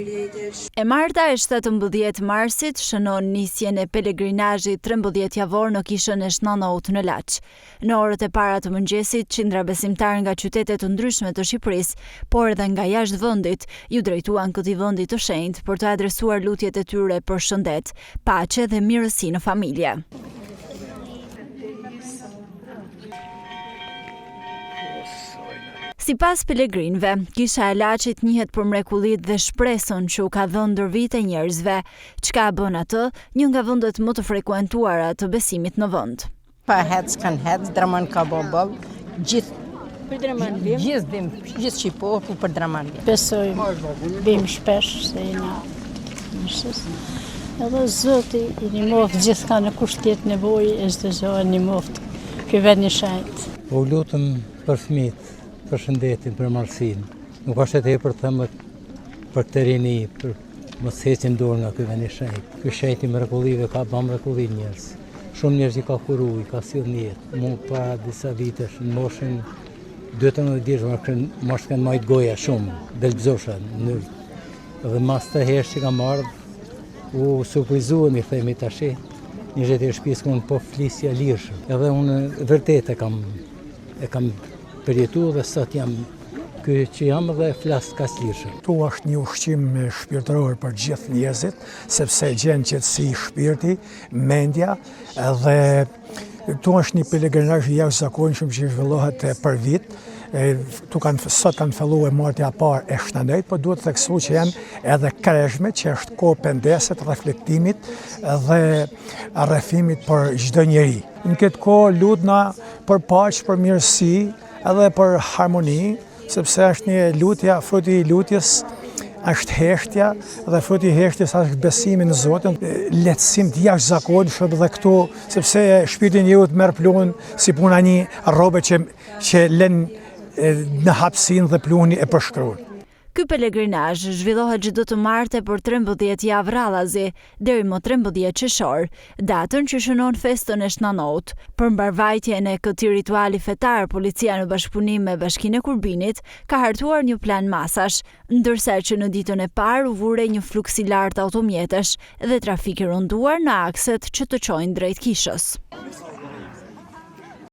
E marta e 17 marsit shënon nisjen e pelegrinazhit 13 javor në kishën e Shnanot në Laç. Në orët e para të mëngjesit, qindra besimtar nga qytete të ndryshme të Shqipërisë, por edhe nga jashtë vendit, ju drejtuan këtij vendi të shenjtë për të adresuar lutjet e tyre për shëndet, paqe dhe mirësi në familje. Sipas pelegrinëve, kisha e Laçit njihet për mrekullitë dhe shpresën që u ka dhënë ndër vite njerëzve, çka bën atë një nga vendet më të frekuentuara të besimit në vend. Pa hec, Draman ka bob, gjithë për Draman vim. Gjithë Shqipo për Draman vim. Besoj, bim shpesh se jena mësës. Edhe Zoti i nimoft gjithka në kushtjet nevojë e çdo gjë nimoft. Ky vend i shenjtë. U lutëm për fëmijët, për shëndetin, për marrësinë. Nuk është e tepër të thëmë për të rini, për mos heqin dorë nga ky vend i shenjtë. Ky shenjtë i mrekullive ka bërë mrekulli njerëz. Shumë njerëz i ka kuru, i ka sjellë në jetë. Mund para disa vitesh, në moshën 12 vjeç, mos kanë majt goja shumë, delbzosha. Dhe mas të herë që kam ardhur, u surprizuam i themi tash. Një jetë e shtëpisë ku po flisja lirshëm. Edhe unë vërtet e kam përjetu dhe sot jam ky që jam dhe flas kaq lirshëm. Tu është një ushqim shpirtëror për gjithë njerëzit, sepse gjen qetësi shpirti, mendja dhe tu është një pelegrinazh i jashtëzakonshëm që zhvillohet për vit. Sot kanë filluar marrja e parë e Shnanojt, por duhet të theksoj që janë edhe kreshme, që është kohë pendeset, reflektimit dhe rrëfimit për çdo njeri. Në këtë kohë lutna për paqe, për mirësi, edhe për harmoni, sepse është një lutja, fruti i lutjes është heshtja dhe fruti i heshtjes është besimi në Zotin, lehtësim të jashtëzakonshëm dhe këtu, sepse shpirti njeriu merr pluhun si puna një rrobe që lën në hapësinë dhe pluhuni e përshkruan. Ky pelegrinazh zhvillohet çdo të martë për 13 javë radhazi deri më 13 qershor, datën që shënon festën e Shnanot. Për mbarvajtjen e këtij rituali fetar, policia në bashkëpunim me Bashkinë e Kurbinit ka hartuar një plan masash, ndërsa që në ditën e parë u vure një fluks i lartë automjetesh dhe trafik i rënduar në akset që të çojnë drejt kishës.